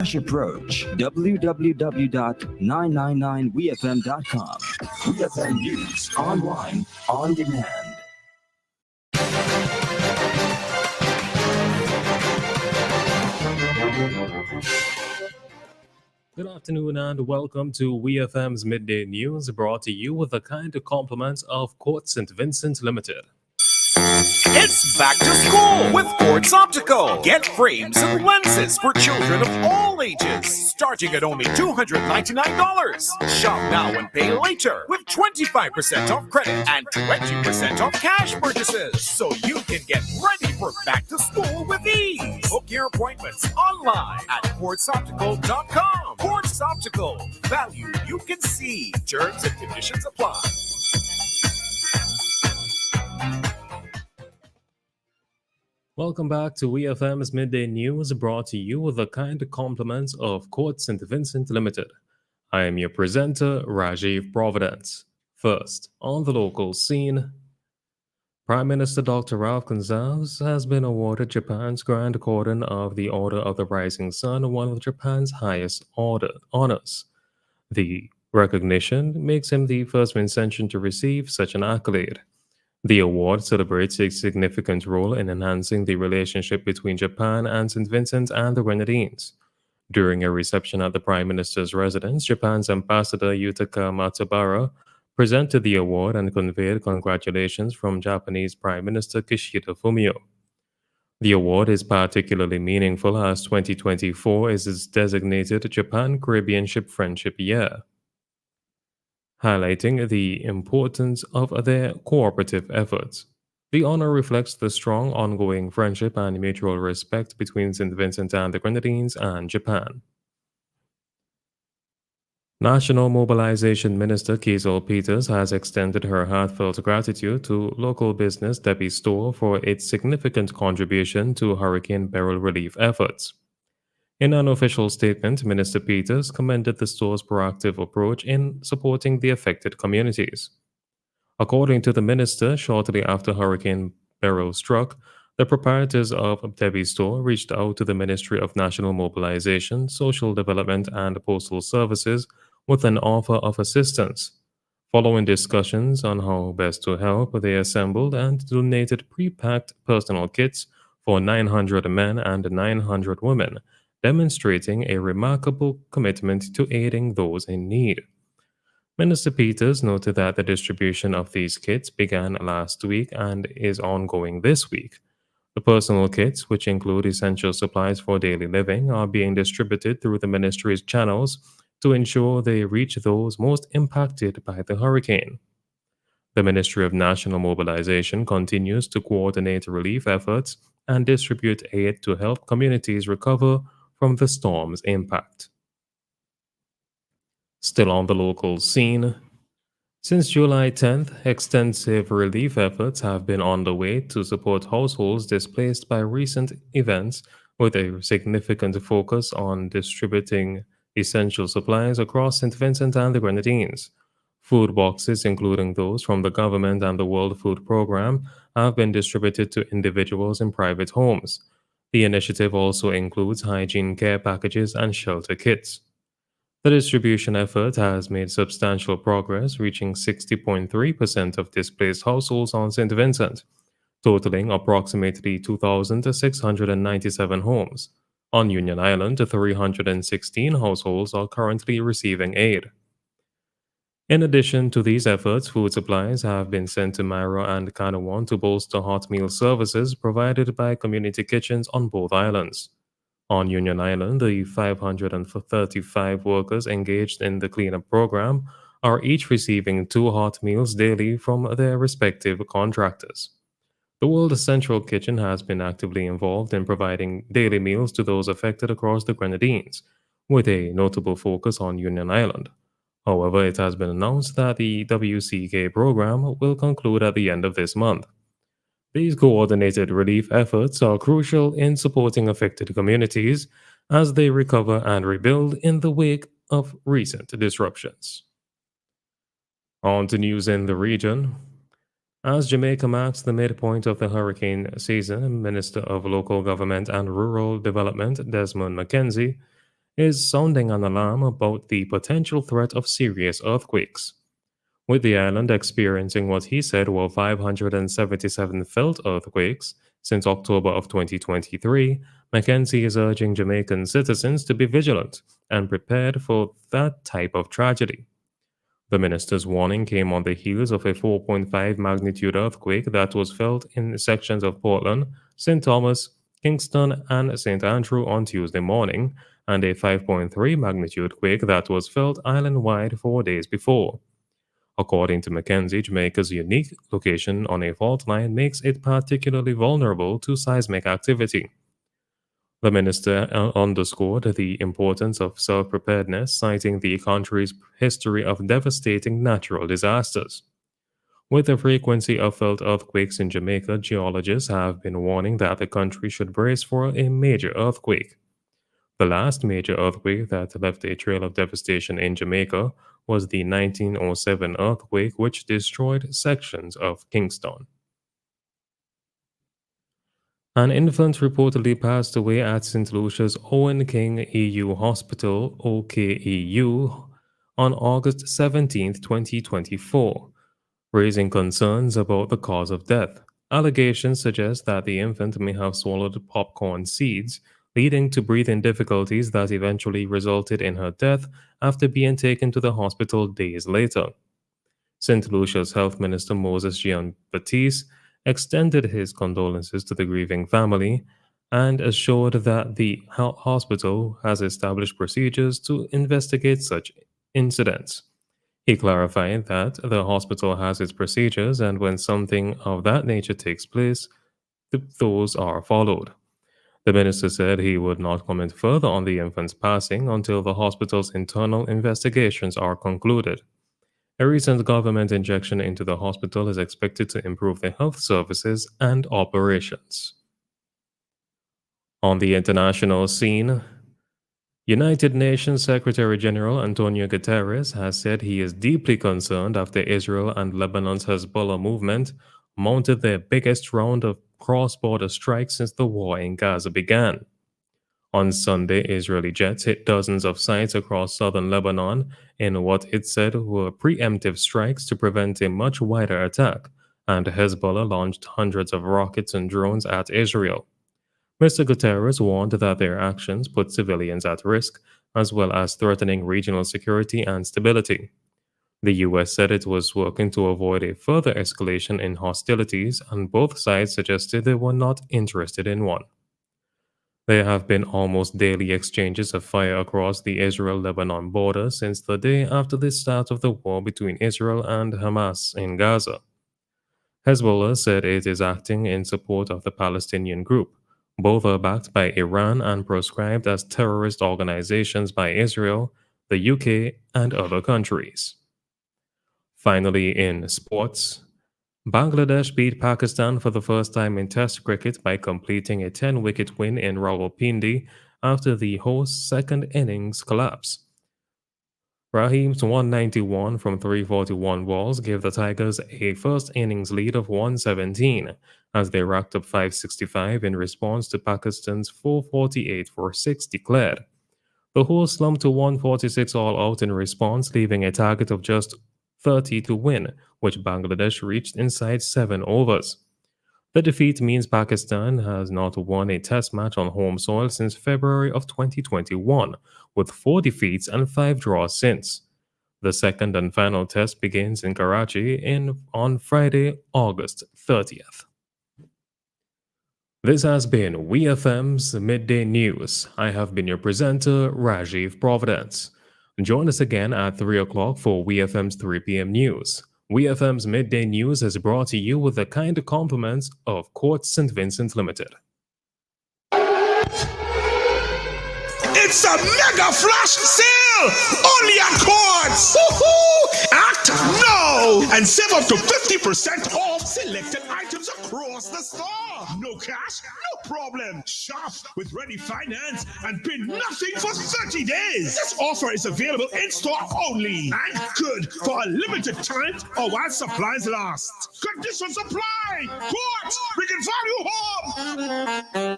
Fresh Approach, www.999wefm.com. WeFM News, online, on demand. Good afternoon and welcome to WEFM's Midday News, brought to you with the kind compliments of Court St. Vincent Limited. It's back to school with Quartz Optical. Get frames and lenses for children of all ages, starting at only $299. Shop now and pay later with 25% off credit and 20% off cash purchases, so you can get ready for back to school with ease. Book your appointments online at quartzoptical.com. Quartz Optical, value you can see. Terms and conditions apply. Welcome back to WeFM's Midday News, brought to you with the kind compliments of Court St. Vincent Limited. I am your presenter, Rajiv Providence. First, on the local scene, Prime Minister Dr. Ralph Gonsalves has been awarded Japan's Grand Cordon of the Order of the Rising Sun, one of Japan's highest honors. The recognition makes him the first Vincentian to receive such an accolade. The award celebrates a significant role in enhancing the relationship between Japan and St. Vincent and the Grenadines. During a reception at the Prime Minister's residence, Japan's Ambassador Yutaka Matsubara presented the award and conveyed congratulations from Japanese Prime Minister Kishida Fumio. The award is particularly meaningful as 2024 is its designated Japan-Caribbean Ship Friendship Year, highlighting the importance of their cooperative efforts. The honor reflects the strong ongoing friendship and mutual respect between St. Vincent and the Grenadines and Japan. National Mobilization Minister Kiesel Peters has extended her heartfelt gratitude to local business Debbie Store for its significant contribution to hurricane peril relief efforts. In an official statement, Minister Peters commended the store's proactive approach in supporting the affected communities. According to the minister, shortly after Hurricane Beryl struck, the proprietors of Debbie's Store reached out to the Ministry of National Mobilization, Social Development, and Postal Services with an offer of assistance. Following discussions on how best to help, they assembled and donated pre-packed personal kits for 900 men and 900 women, demonstrating a remarkable commitment to aiding those in need. Minister Peters noted that the distribution of these kits began last week and is ongoing this week. The personal kits, which include essential supplies for daily living, are being distributed through the ministry's channels to ensure they reach those most impacted by the hurricane. The Ministry of National Mobilization continues to coordinate relief efforts and distribute aid to help communities recover from the storm's impact. Still on the local scene, since July 10th, extensive relief efforts have been on the way to support households displaced by recent events, with a significant focus on distributing essential supplies across St. Vincent and the Grenadines. Food boxes, including those from the government and the World Food Program, have been distributed to individuals in private homes. The initiative also includes hygiene care packages and shelter kits. The distribution effort has made substantial progress, reaching 60.3% of displaced households on St. Vincent, totaling approximately 2,697 homes. On Union Island, 316 households are currently receiving aid. In addition to these efforts, food supplies have been sent to Myra and Kanawan to bolster hot meal services provided by community kitchens on both islands. On Union Island, the 535 workers engaged in the cleanup program are each receiving 2 hot meals daily from their respective contractors. The World Central Kitchen has been actively involved in providing daily meals to those affected across the Grenadines, with a notable focus on Union Island. However, it has been announced that the WCK program will conclude at the end of this month. These coordinated relief efforts are crucial in supporting affected communities as they recover and rebuild in the wake of recent disruptions. On to news in the region. As Jamaica marks the midpoint of the hurricane season, Minister of Local Government and Rural Development Desmond McKenzie is sounding an alarm about the potential threat of serious earthquakes. With the island experiencing what he said were 577 felt earthquakes since October of 2023, Mackenzie is urging Jamaican citizens to be vigilant and prepared for that type of tragedy. The minister's warning came on the heels of a 4.5 magnitude earthquake that was felt in sections of Portland, St. Thomas, Kingston, and St. Andrew on Tuesday morning, and a 5.3 magnitude quake that was felt island wide 4 days before. According to Mackenzie, Jamaica's unique location on a fault line makes it particularly vulnerable to seismic activity. The minister underscored the importance of self preparedness, citing the country's history of devastating natural disasters. With the frequency of felt earthquakes in Jamaica, geologists have been warning that the country should brace for a major earthquake. The last major earthquake that left a trail of devastation in Jamaica was the 1907 earthquake, which destroyed sections of Kingston. An infant reportedly passed away at St. Lucia's Owen King EU Hospital, OKEU, on August 17, 2024, raising concerns about the cause of death. Allegations suggest that the infant may have swallowed popcorn seeds, leading to breathing difficulties that eventually resulted in her death after being taken to the hospital days later. St. Lucia's Health Minister Moses Jean-Baptiste extended his condolences to the grieving family and assured that the hospital has established procedures to investigate such incidents. He clarified that the hospital has its procedures, and when something of that nature takes place, those are followed. The minister said he would not comment further on the infant's passing until the hospital's internal investigations are concluded. A recent government injection into the hospital is expected to improve the health services and operations. On the international scene, United Nations Secretary General Antonio Guterres has said he is deeply concerned after Israel and Lebanon's Hezbollah movement mounted their biggest round of cross-border strikes since the war in Gaza began. On Sunday, Israeli jets hit dozens of sites across southern Lebanon in what it said were preemptive strikes to prevent a much wider attack, and Hezbollah launched hundreds of rockets and drones at Israel. Mr. Guterres warned that their actions put civilians at risk, as well as threatening regional security and stability. The U.S. said it was working to avoid a further escalation in hostilities, and both sides suggested they were not interested in one. There have been almost daily exchanges of fire across the Israel-Lebanon border since the day after the start of the war between Israel and Hamas in Gaza. Hezbollah said it is acting in support of the Palestinian group. Both are backed by Iran and proscribed as terrorist organizations by Israel, the UK, and other countries. Finally, in sports, Bangladesh beat Pakistan for the first time in Test cricket by completing a 10-wicket win in Rawalpindi after the host's second innings collapse. Rahim's 191 from 341 balls gave the Tigers a first innings lead of 117 as they racked up 565 in response to Pakistan's 448 for 6 declared. The hosts slumped to 146 all out in response, leaving a target of just 30 to win, which Bangladesh reached inside 7 overs. The defeat means Pakistan has not won a test match on home soil since February of 2021, with 4 defeats and 5 draws since. The second and final test begins in Karachi on Friday, August 30th. This has been WEFM's Midday News. I have been your presenter, Rajiv Providence. Join us again at 3 o'clock for WEFM's 3 p.m. news. WEFM's Midday News is brought to you with the kind compliments of Court St. Vincent Limited. It's a mega flash sale! Only at Courts! Woohoo! Act now! And save up to 50% off selected items across the store. No cash? No problem. Shop with ready finance and pay nothing for 30 days. This offer is available in-store only and good for a limited time or while supplies last. Conditions apply! Courts! Bringing value home!